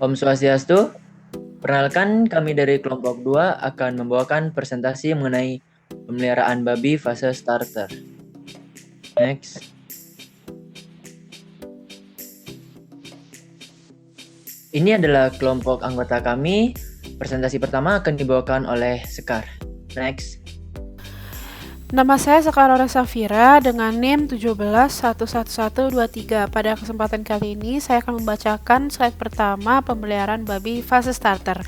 Om Swastiastu, perkenalkan kami dari kelompok 2 akan membawakan presentasi mengenai pemeliharaan babi fase starter. Next. Ini adalah kelompok anggota kami. Presentasi pertama akan dibawakan oleh Sekar. Next. Nama saya Sekar Laura Safira dengan NIM 17111123. Pada kesempatan kali ini saya akan membacakan slide pertama pemeliharaan babi fase starter.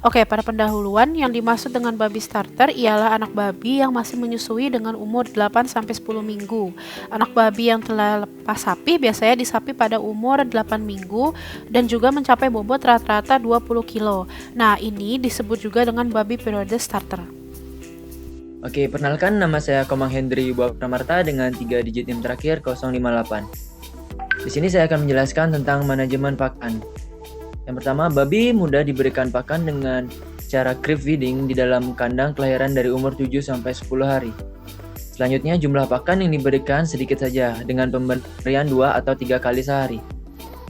Oke, pada pendahuluan yang dimaksud dengan babi starter ialah anak babi yang masih menyusui dengan umur 8-10 minggu. Anak babi yang telah lepas sapi biasanya disapi pada umur 8 minggu dan juga mencapai bobot rata-rata 20 kilo. Nah, ini disebut juga dengan babi periode starter. Oke, perkenalkan nama saya Komang Hendri Yubawa Pramarta dengan 3 digit NIM terakhir 058. Di sini saya akan menjelaskan tentang manajemen pakan. Yang pertama, babi muda diberikan pakan dengan cara crib feeding di dalam kandang kelahiran dari umur 7-10 hari. Selanjutnya, jumlah pakan yang diberikan sedikit saja dengan pemberian 2 atau 3 kali sehari.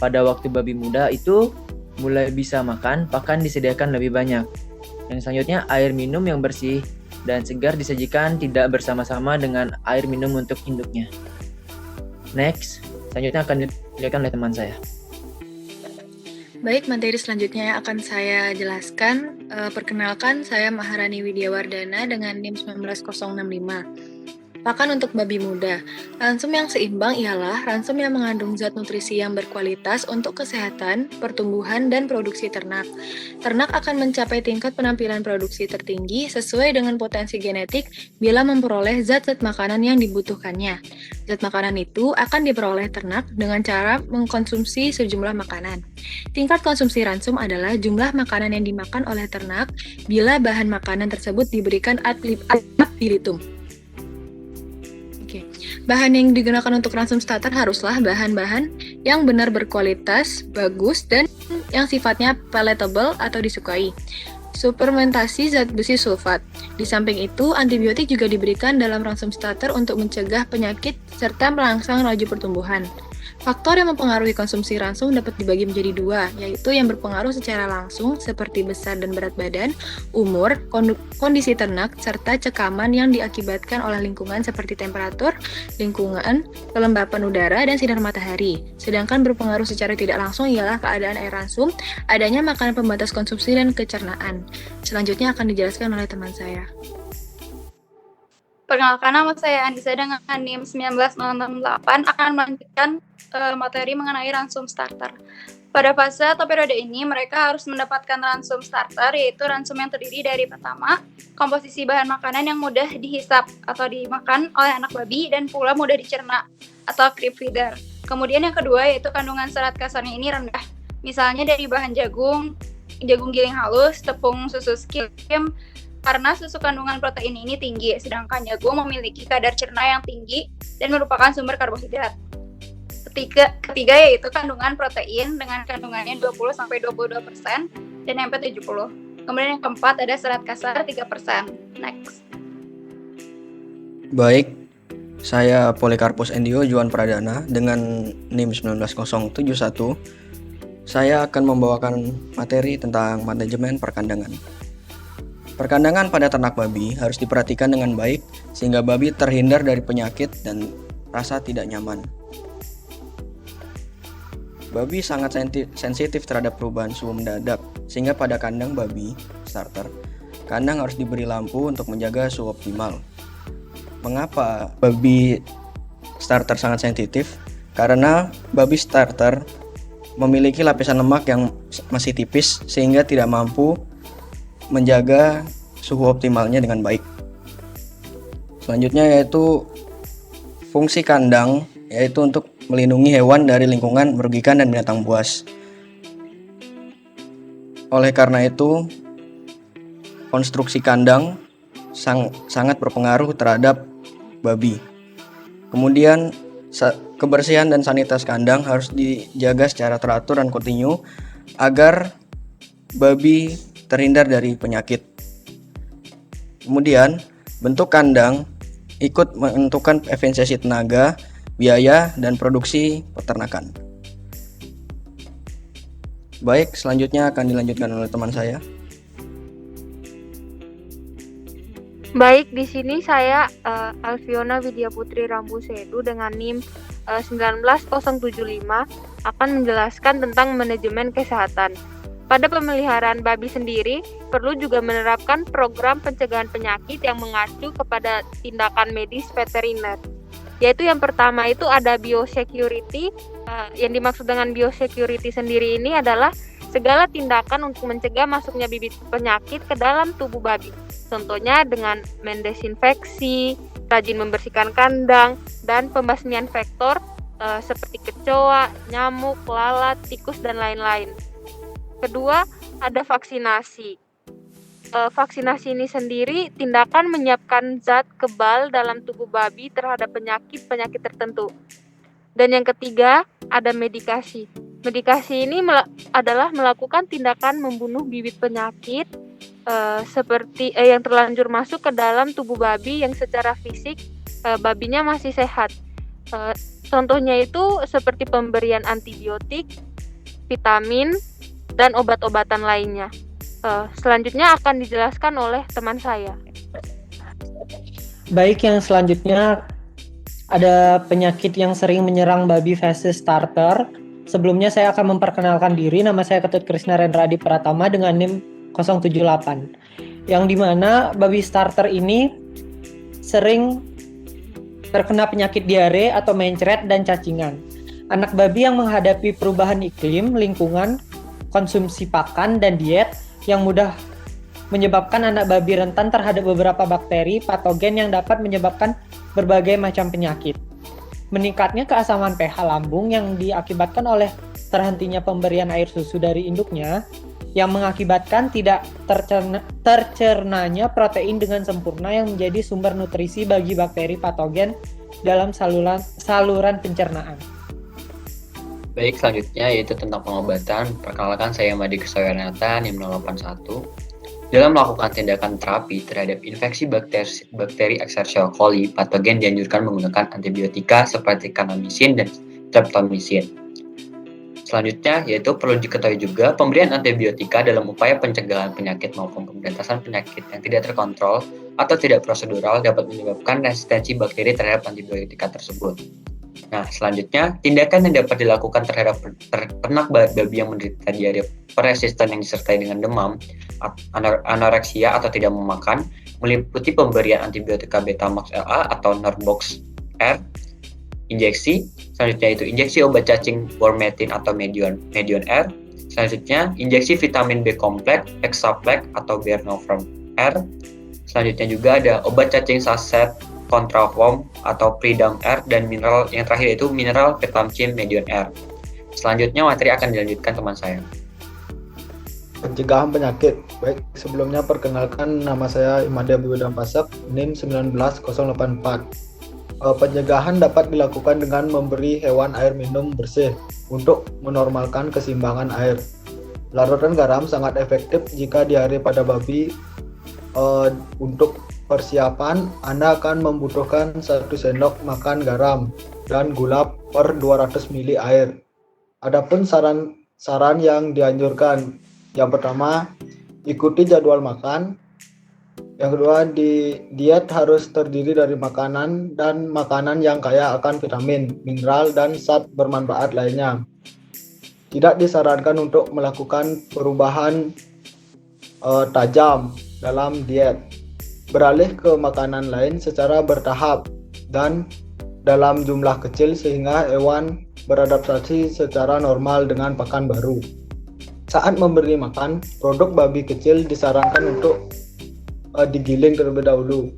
Pada waktu babi muda itu mulai bisa makan, pakan disediakan lebih banyak. Yang selanjutnya, air minum yang bersih dan segar disajikan tidak bersama-sama dengan air minum untuk induknya. Next, selanjutnya akan dijelaskan oleh teman saya. Baik, materi selanjutnya yang akan saya jelaskan. Perkenalkan, saya Maharani Widiawardana dengan NIM 19065. Pakan untuk babi muda. Ransum yang seimbang ialah ransum yang mengandung zat nutrisi yang berkualitas untuk kesehatan, pertumbuhan, dan produksi ternak. Ternak akan mencapai tingkat penampilan produksi tertinggi sesuai dengan potensi genetik bila memperoleh zat-zat makanan yang dibutuhkannya. Zat makanan itu akan diperoleh ternak dengan cara mengkonsumsi sejumlah makanan. Tingkat konsumsi ransum adalah jumlah makanan yang dimakan oleh ternak bila bahan makanan tersebut diberikan ad libitum. Bahan yang digunakan untuk ransum starter haruslah bahan-bahan yang benar berkualitas, bagus, dan yang sifatnya palatable atau disukai. Suplementasi zat besi sulfat. Di samping itu, antibiotik juga diberikan dalam ransum starter untuk mencegah penyakit serta merangsang laju pertumbuhan. Faktor yang mempengaruhi konsumsi ransum dapat dibagi menjadi 2, yaitu yang berpengaruh secara langsung seperti besar dan berat badan, umur, kondisi ternak, serta cekaman yang diakibatkan oleh lingkungan seperti temperatur, lingkungan, kelembapan udara, dan sinar matahari. Sedangkan berpengaruh secara tidak langsung ialah keadaan air ransum, adanya makanan pembatas konsumsi, dan kecernaan. Selanjutnya akan dijelaskan oleh teman saya. Perkenalkan, nama saya Andisa dengan NIM 19068 akan melanjutkan materi mengenai ransum starter. Pada fase atau periode ini, mereka harus mendapatkan ransum starter, yaitu ransum yang terdiri dari pertama, komposisi bahan makanan yang mudah dihisap atau dimakan oleh anak babi dan pula mudah dicerna atau crib feeder. Kemudian yang kedua, yaitu kandungan serat kasarnya ini rendah, misalnya dari bahan jagung giling halus, tepung susu skim, karena susu kandungan protein ini tinggi, sedangkan jagung memiliki kadar cerna yang tinggi dan merupakan sumber karbohidrat. Ketiga yaitu kandungan protein dengan kandungannya 20-22% dan MP 70. Kemudian yang keempat ada serat kasar 3%. Next. Baik, saya Polikarpus Endio Juan Pradana dengan NIM 19071. Saya akan membawakan materi tentang manajemen perkandangan. Perkandangan pada ternak babi harus diperhatikan dengan baik sehingga babi terhindar dari penyakit dan rasa tidak nyaman. Babi sangat sensitif terhadap perubahan suhu mendadak, sehingga pada kandang babi starter, kandang harus diberi lampu untuk menjaga suhu optimal. Mengapa babi starter sangat sensitif? Karena babi starter memiliki lapisan lemak yang masih tipis, sehingga tidak mampu menjaga suhu optimalnya dengan baik. Selanjutnya yaitu fungsi kandang, yaitu untuk melindungi hewan dari lingkungan merugikan dan binatang buas. Oleh karena itu, konstruksi kandang sangat berpengaruh terhadap babi. Kemudian, kebersihan dan sanititas kandang harus dijaga secara teratur dan kontinu agar babi terhindar dari penyakit. Kemudian, bentuk kandang ikut menentukan efisiensi tenaga, biaya, dan produksi peternakan. Baik, selanjutnya akan dilanjutkan oleh teman saya. Baik, di sini saya Alfiona Widya Putri Rambusedu dengan NIM 19075 akan menjelaskan tentang manajemen kesehatan. Pada pemeliharaan babi sendiri, perlu juga menerapkan program pencegahan penyakit yang mengacu kepada tindakan medis veteriner. Yaitu yang pertama itu ada biosecurity. Yang dimaksud dengan biosecurity sendiri ini adalah segala tindakan untuk mencegah masuknya bibit penyakit ke dalam tubuh babi. Contohnya dengan mendesinfeksi, rajin membersihkan kandang, dan pembasmian vektor seperti kecoa, nyamuk, lalat, tikus, dan lain-lain. Kedua, ada vaksinasi. Vaksinasi ini sendiri tindakan menyiapkan zat kebal dalam tubuh babi terhadap penyakit-penyakit tertentu. Dan yang ketiga, ada medikasi. Medikasi ini adalah melakukan tindakan membunuh bibit penyakit seperti yang terlanjur masuk ke dalam tubuh babi yang secara fisik babinya masih sehat. Contohnya itu seperti pemberian antibiotik, vitamin, dan obat-obatan lainnya. Selanjutnya akan dijelaskan oleh teman saya. Baik, yang selanjutnya ada penyakit yang sering menyerang babi fase starter. Sebelumnya saya akan memperkenalkan diri. Nama saya Ketut Krisna Rendradi Pratama dengan NIM 078. Yang dimana babi starter ini sering terkena penyakit diare atau mencret dan cacingan. Anak babi yang menghadapi perubahan iklim, lingkungan, konsumsi pakan, dan diet yang mudah menyebabkan anak babi rentan terhadap beberapa bakteri patogen yang dapat menyebabkan berbagai macam penyakit. Meningkatnya keasaman pH lambung yang diakibatkan oleh terhentinya pemberian air susu dari induknya yang mengakibatkan tidak tercernanya protein dengan sempurna yang menjadi sumber nutrisi bagi bakteri patogen dalam saluran pencernaan. Baik, selanjutnya yaitu tentang pengobatan. Perkenalkan, saya Madi Kesayanata, NIM 081. Dalam melakukan tindakan terapi terhadap infeksi bakteri Escherichia coli, patogen dianjurkan menggunakan antibiotika seperti kanamisin dan streptomycin. Selanjutnya, yaitu perlu diketahui juga pemberian antibiotika dalam upaya pencegahan penyakit maupun pemberantasan penyakit yang tidak terkontrol atau tidak prosedural dapat menyebabkan resistensi bakteri terhadap antibiotika tersebut. Nah, selanjutnya, tindakan yang dapat dilakukan terhadap ternak babi yang menderita diare persisten yang disertai dengan demam, anoreksia atau tidak memakan, meliputi pemberian antibiotika Betamax LA atau Norbox R, injeksi, selanjutnya itu injeksi obat cacing Vormetin atau Medion R, selanjutnya injeksi vitamin B kompleks, Hexaplex atau Bernoform R, selanjutnya juga ada obat cacing saset Contraform atau Pridam R, dan mineral yang terakhir itu mineral Petamcin Medion R. Selanjutnya materi akan dilanjutkan teman saya. Pencegahan penyakit. Baik, sebelumnya perkenalkan, nama saya Imade Abdullah Pasak, NIM 19084. Pencegahan dapat dilakukan dengan memberi hewan air minum bersih untuk menormalkan keseimbangan air. Larutan garam sangat efektif jika diare pada babi. Untuk persiapan, Anda akan membutuhkan 1 sendok makan garam dan gula per 200 ml air. Adapun saran yang dianjurkan, yang pertama, ikuti jadwal makan. Yang kedua, diet harus terdiri dari makanan dan makanan yang kaya akan vitamin, mineral, dan zat bermanfaat lainnya. Tidak disarankan untuk melakukan perubahan tajam dalam diet. Beralih ke makanan lain secara bertahap dan dalam jumlah kecil sehingga hewan beradaptasi secara normal dengan pakan baru. Saat memberi makan, produk babi kecil disarankan untuk digiling terlebih dahulu.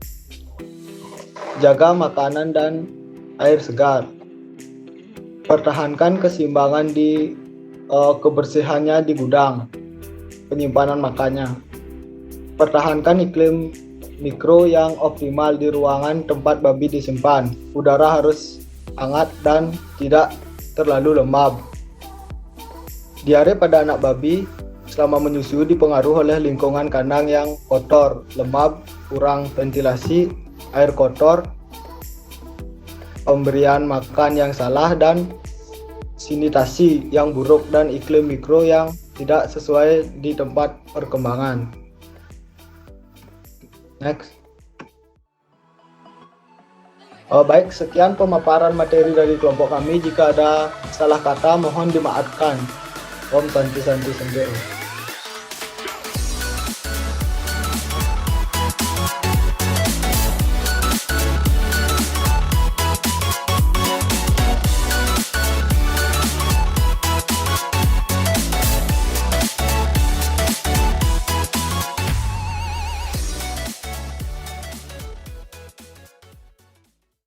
Jaga makanan dan air segar. Pertahankan keseimbangan di kebersihannya di gudang penyimpanan makannya. Pertahankan iklim mikro yang optimal di ruangan tempat babi disimpan. Udara harus hangat dan tidak terlalu lembab. Diare pada anak babi selama menyusui dipengaruhi oleh lingkungan kandang yang kotor, lembab, kurang ventilasi, air kotor, pemberian makan yang salah, dan sanitasi yang buruk dan iklim mikro yang tidak sesuai di tempat perkembangan. Next. Baik, sekian pemaparan materi dari kelompok kami. Jika ada salah kata mohon dimaafkan. Om Santi Santi Sendiri.